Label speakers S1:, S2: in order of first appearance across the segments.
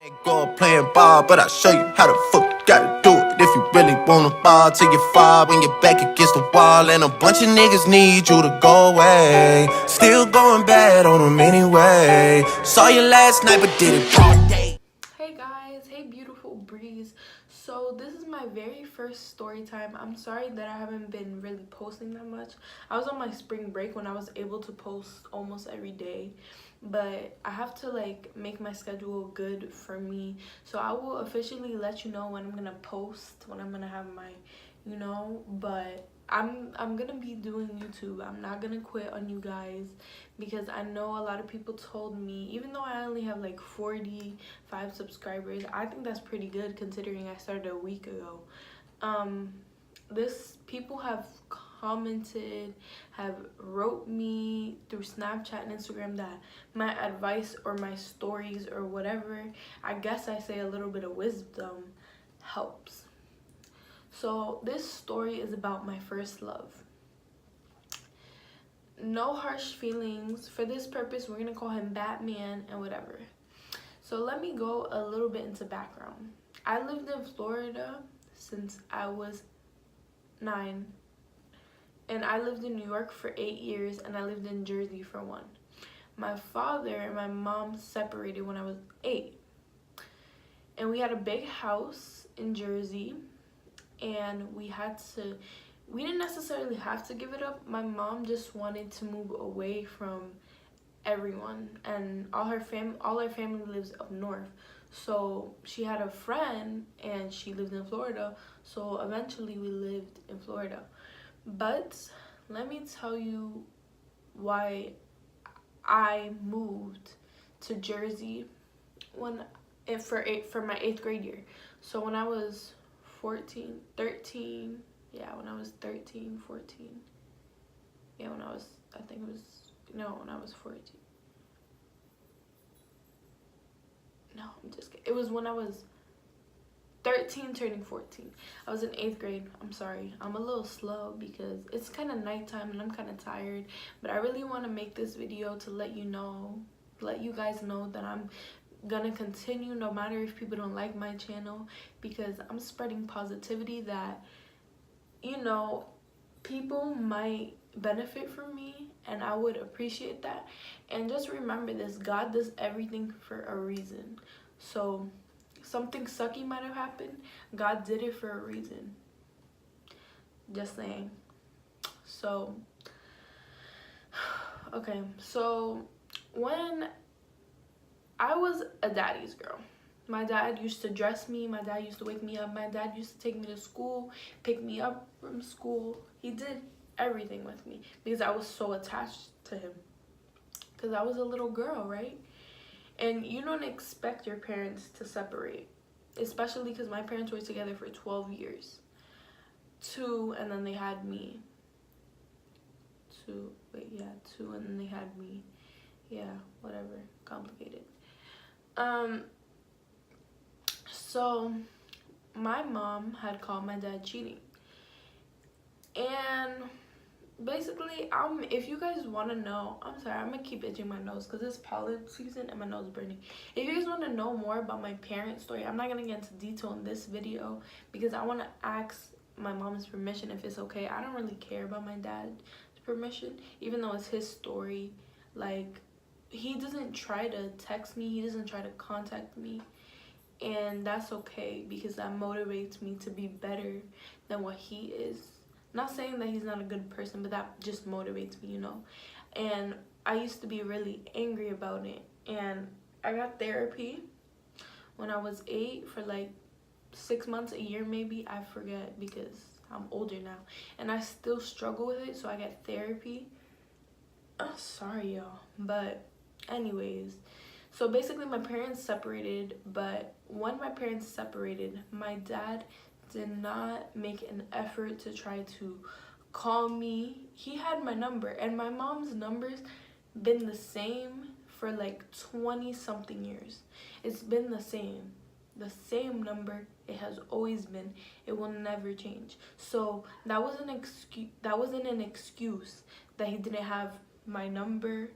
S1: Ain't go playing ball, but I'll show you how the fuck you gotta do it. If you really wanna ball till you fall when you're back against the wall. And a bunch of niggas need you to go away. Still going bad on them anyway. Saw you last night, but did it all day.
S2: Hey guys, hey beautiful breeze. So this is my very first story time. I'm sorry that I haven't been really posting that much. I was on my spring break when I was able to post almost every day, but I have to like make my schedule good for me. So I will officially let you know when I'm gonna post, when I'm gonna have my, but I'm gonna be doing YouTube. I'm not gonna quit on you guys because I know a lot of people told me, even though I only have like 45 subscribers, I think that's pretty good considering I started a week ago. This people have commented, have wrote me through Snapchat and Instagram that my advice or my stories or whatever, I guess I say a little bit of wisdom, helps. So this story is about my first love. No harsh feelings. For this purpose, we're gonna call him Batman and whatever. So let me go a little bit into background. I lived in Florida since I was 9. And I lived in New York for 8 years, and I lived in Jersey for 1. My father and my mom separated when I was 8. And we had a big house in Jersey, and we didn't necessarily have to give it up. My mom just wanted to move away from everyone, and all her family lives up north. So she had a friend and she lived in Florida, so eventually we lived in Florida. But let me tell you why I moved to Jersey for my 8th grade year. So when I was 14, 13, when I was 13, 14. When I was 14. No, I'm just kidding. It was when I was 13 turning 14. I was in 8th grade. I'm sorry. I'm a little slow because it's kind of nighttime and I'm kind of tired. But I really want to make this video to let you guys know that I'm gonna continue no matter if people don't like my channel, because I'm spreading positivity that, people might benefit from me, and I would appreciate that. And just remember this: God does everything for a reason. So something sucky might have happened, God did it for a reason. Just saying. So okay, so when I was a daddy's girl, my dad used to dress me, my dad used to wake me up, my dad used to take me to school, pick me up from school. He did everything with me because I was so attached to him, because I was a little girl, right? And you don't expect your parents to separate, especially because my parents were together for 12 years. 2, and then they had me. 2, and then they had me. Yeah, whatever, complicated. So my mom had called my dad cheating. And basically, if you guys want to know, I'm sorry, I'm gonna keep itching my nose because it's pollen season and my nose is burning. If you guys want to know more about my parents' story, I'm not gonna get into detail in this video because I want to ask my mom's permission if it's okay. I don't really care about my dad's permission, even though it's his story. Like, he doesn't try to text me, he doesn't try to contact me, and that's okay because that motivates me to be better than what he is. Not saying that he's not a good person, but that just motivates me, And I used to be really angry about it, and I got therapy when I was 8 for like 6 months, a year maybe, I forget because I'm older now, and I still struggle with it, so I get therapy. Sorry y'all, but anyways, so basically my parents separated, but when my parents separated, my dad did not make an effort to try to call me. He had my number, and my mom's number's been the same for like 20 something years. It's been the same number. It has always been. It will never change. So that wasn't an excuse that he didn't have my number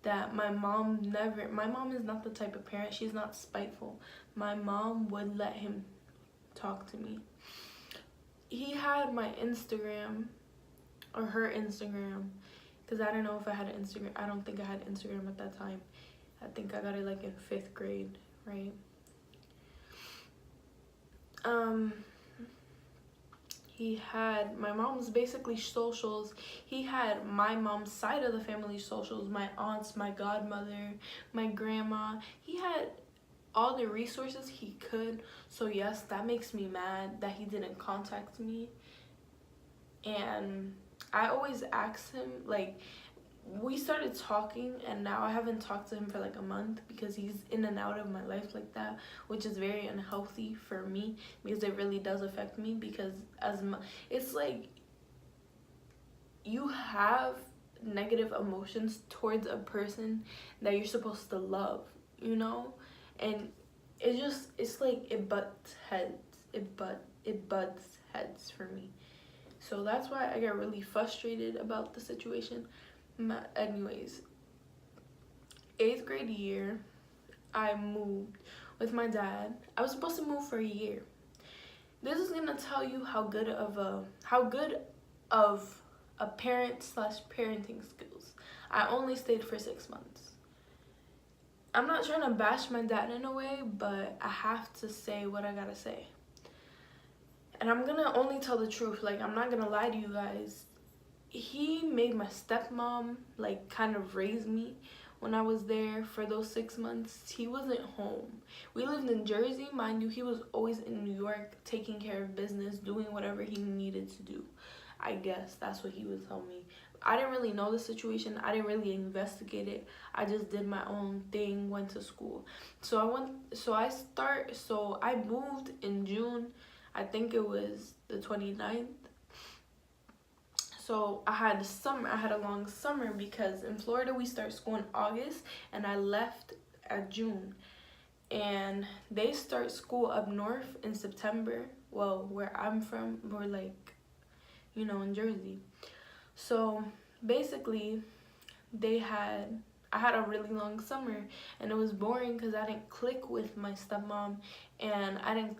S2: that my mom is not the type of parent, she's not spiteful. My mom would let him talk to me. He had my Instagram, or her Instagram, because I don't know if I had an Instagram. I don't think I had Instagram at that time. I think I got it like in 5th grade, right? He had my mom's basically socials. He had my mom's side of the family socials, my aunts, my godmother, my grandma. He had all the resources he could. So yes, that makes me mad that he didn't contact me. And I always ask him, like, we started talking, and now I haven't talked to him for like a month because he's in and out of my life like that, which is very unhealthy for me because it really does affect me. Because it's like you have negative emotions towards a person that you're supposed to love, you know, and it's like it butts heads for me. So that's why I get really frustrated about the situation. Anyways, 8th grade year, I moved with my dad. I was supposed to move for a year. This is gonna tell you how good of a parent / parenting skills. I only stayed for 6 months. I'm not trying to bash my dad in a way, but I have to say what I gotta say. And I'm gonna only tell the truth. Like, I'm not gonna lie to you guys. He made my stepmom like kind of raise me when I was there for those 6 months. He wasn't home. We lived in Jersey, mind you. He was always in New York taking care of business, doing whatever he needed to do. I guess that's what he was telling me. I didn't really know the situation. I didn't really investigate it. I just did my own thing, went to school. So I moved in June. I think it was the 29th. So I had a long summer because in Florida we start school in August, and I left at June. And they start school up north in September. Well, where I'm from, we're like, you know, in Jersey. So basically I had a really long summer, and it was boring because I didn't click with my stepmom, and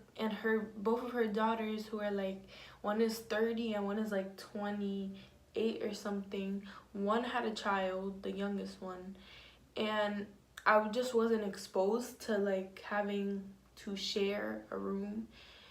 S2: both of her daughters, who are like, one is 30 and one is like 28 or something. One had a child, the youngest one, and I just wasn't exposed to like having to share a room.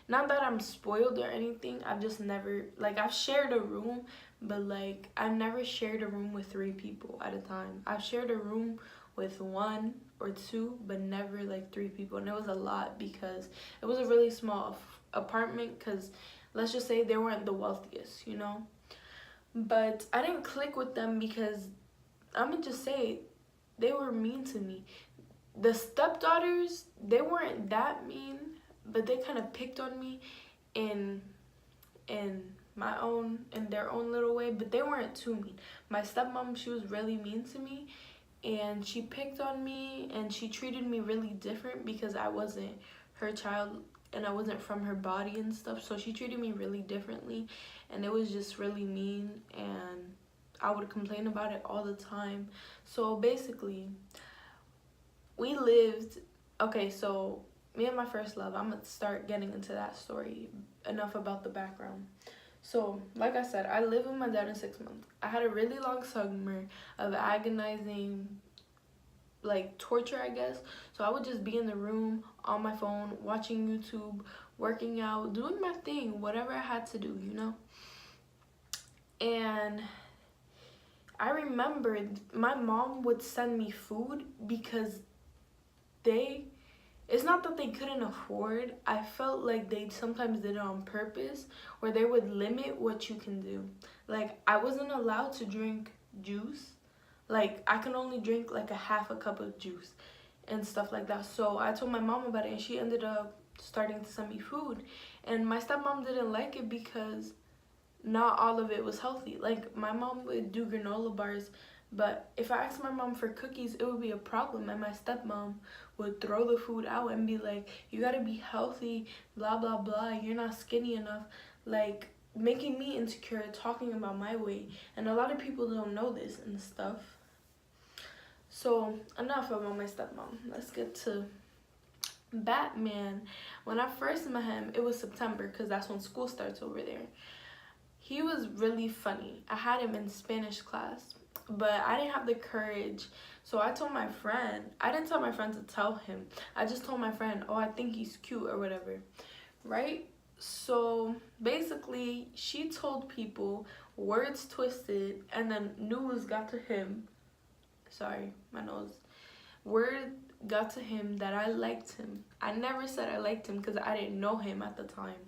S2: Not that I'm spoiled or anything, I've just never, like, I've shared a room, but like I've never shared a room with 3 people at a time. I've shared a room with 1 or 2, but never like 3 people. And it was a lot because it was a really small apartment, because let's just say they weren't the wealthiest, you know. But I didn't click with them because I'm gonna just say they were mean to me. The stepdaughters, they weren't that mean, but they kind of picked on me in their own little way, but they weren't too mean. My stepmom, she was really mean to me, and she picked on me, and she treated me really different because I wasn't her child and I wasn't from her body and stuff. So she treated me really differently, and it was just really mean, and I would complain about it all the time. So basically, we lived, okay, so me and my first love, I'm gonna start getting into that story. Enough about the background. So, like I said, I lived with my dad in 6 months. I had a really long summer of agonizing, like, torture, I guess. So I would just be in the room on my phone, watching YouTube, working out, doing my thing, whatever I had to do, you know? And I remembered my mom would send me food because it's not that they couldn't afford. I felt like they sometimes did it on purpose, where they would limit what you can do. Like, I wasn't allowed to drink juice. Like, I can only drink like a half a cup of juice and stuff like that. So I told my mom about it, and she ended up starting to send me food. And my stepmom didn't like it because not all of it was healthy. Like, my mom would do granola bars, but if I asked my mom for cookies, it would be a problem, and my stepmom would throw the food out and be like, you gotta be healthy, blah, blah, blah, you're not skinny enough, like, making me insecure, talking about my weight. And a lot of people don't know this and stuff. So enough about my stepmom. Let's get to Batman. When I first met him, it was September because that's when school starts over there. He was really funny. I had him in Spanish class, but I didn't have the courage. So I told my friend, I didn't tell my friend to tell him. I just told my friend, oh, I think he's cute or whatever, right? So basically, she told people, words twisted, and then news got to him. Sorry, my nose. Word got to him that I liked him. I never said I liked him because I didn't know him at the time.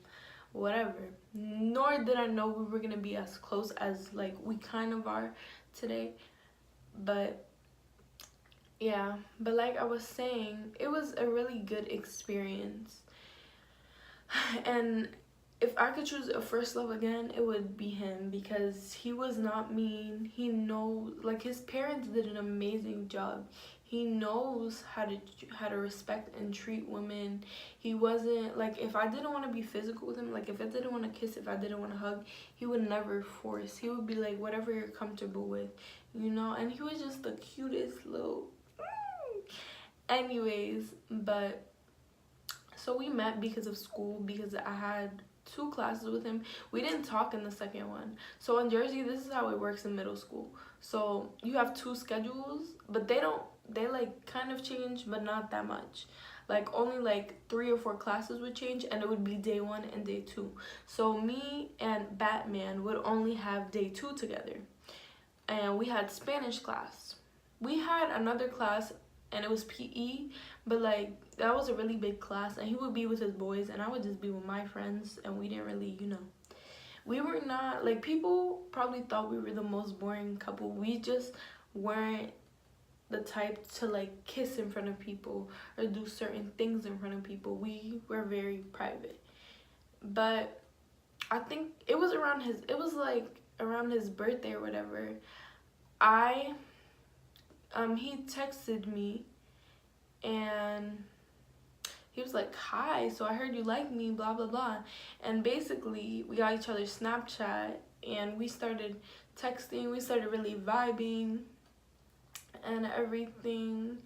S2: Whatever. Nor did I know we were gonna be as close as like we kind of are today. But yeah, but like I was saying, it was a really good experience. And if I could choose a first love again, it would be him because he was not mean. He knows, like, his parents did an amazing job. He knows how to respect and treat women. He wasn't like, if I didn't want to be physical with him, like if I didn't want to kiss, if I didn't want to hug, he would never force. He would be like whatever you're comfortable with, you know. And he was just the cutest little. Anyways, but so we met because of school, because I had 2 classes with him. We didn't talk in the second one. So in Jersey, this is how it works in middle school. So you have 2 schedules, but they like kind of change, but not that much. Like only like 3 or 4 classes would change, and it would be day 1 and day 2. So me and Batman would only have day 2 together. And we had Spanish class. We had another class, and it was PE, but like that was a really big class, and he would be with his boys and I would just be with my friends, and we didn't really, you know, we were not like, people probably thought we were the most boring couple. We just weren't the type to like kiss in front of people or do certain things in front of people. We were very private. But I think it was around his birthday or whatever. He texted me and he was like, hi, so I heard you like me, blah blah blah. And basically we got each other's Snapchat and we started texting. We started really vibing and everything,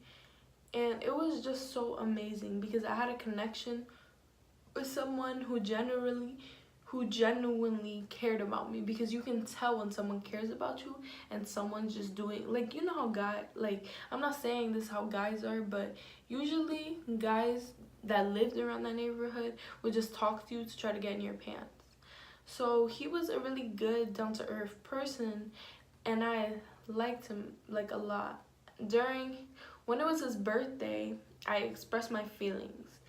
S2: and it was just so amazing because I had a connection with someone who genuinely cared about me, because you can tell when someone cares about you and someone's just doing, like, you know how I'm not saying this is how guys are, but usually guys that lived around that neighborhood would just talk to you to try to get in your pants. So he was a really good, down-to-earth person, and I liked him like a lot. When it was his birthday, I expressed my feelings.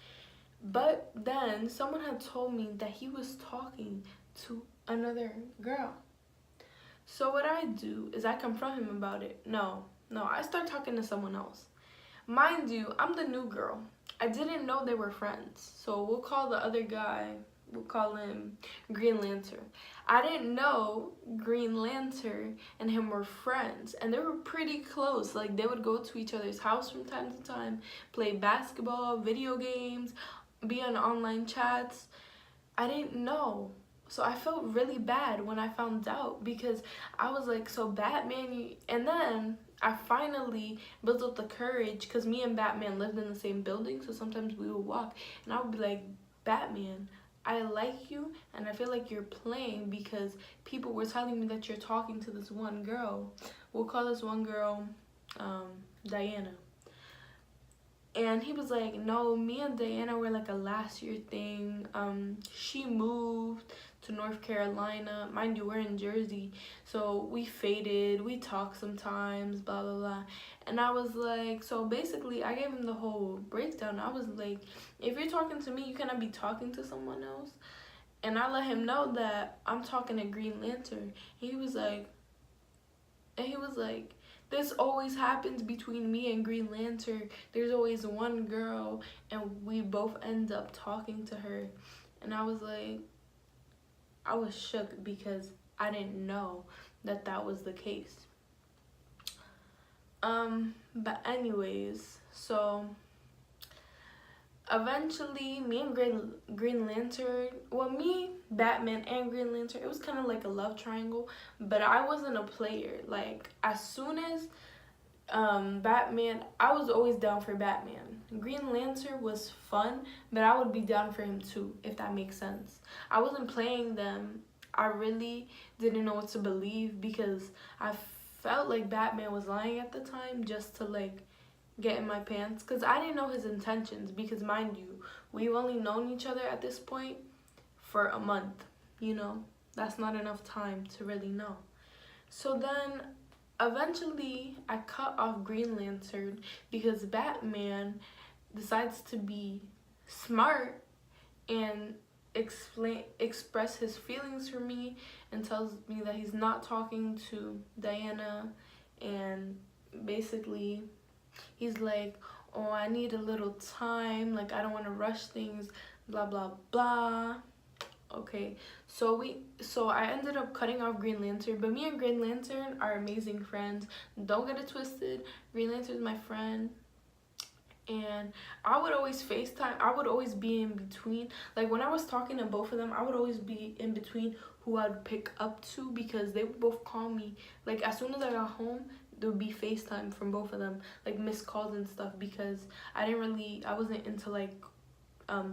S2: But then someone had told me that he was talking to another girl. So what I do is I confront him about it. No, I start talking to someone else. Mind you, I'm the new girl. I didn't know they were friends. So we'll call the other guy, we'll call him Green Lantern. I didn't know Green Lantern and him were friends, and they were pretty close. Like, they would go to each other's house from time to time, play basketball, video games, be on online chats. I didn't know. So I felt really bad when I found out, because I was like, so Batman, and then I finally built up the courage, because me and Batman lived in the same building, so sometimes we would walk, and I would be like, Batman, I like you, and I feel like you're playing because people were telling me that you're talking to this one girl. We'll call this one girl Diana. And he was like, no, me and Diana were like a last year thing. She moved to North Carolina. Mind you, we're in Jersey. So we faded, we talk sometimes, blah, blah, blah. And I was like, so basically I gave him the whole breakdown. I was like, if you're talking to me, you cannot be talking to someone else. And I let him know that I'm talking to Green Lantern. He was like, this always happens between me and Green Lantern. There's always one girl, and we both end up talking to her. And I was like, I was shook because I didn't know that that was the case. But anyways, so eventually me and Green Lantern, well, me, Batman, and Green Lantern, it was kind of like a love triangle, but I wasn't a player. Like, as soon as Batman, I was always down for Batman. Green Lantern was fun, but I would be down for him too, if that makes sense. I wasn't playing them. I really didn't know what to believe because I felt like Batman was lying at the time just to like get in my pants, because I didn't know his intentions, because mind you, we've only known each other at this point for a month, you know. That's not enough time to really know. So then eventually I cut off Green Lantern because Batman decides to be smart and express his feelings for me, and tells me that he's not talking to Diana, and basically he's like, oh, I need a little time, like I don't want to rush things, blah blah blah. Okay, so I ended up cutting off Green Lantern, but me and Green Lantern are amazing friends. Don't get it twisted. Green Lantern is my friend, and I would always FaceTime. I would always be in between. Like when I was talking to both of them, I would always be in between who I'd pick up to, because they would both call me. Like as soon as I got home, there would be FaceTime from both of them, like missed calls and stuff, because I wasn't into like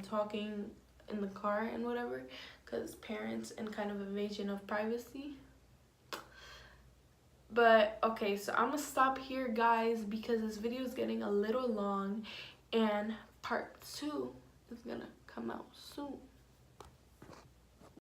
S2: talking in the car and whatever, because parents and kind of invasion of privacy. But okay, so I'm gonna stop here, guys, because this video is getting a little long, and part 2 is gonna come out soon.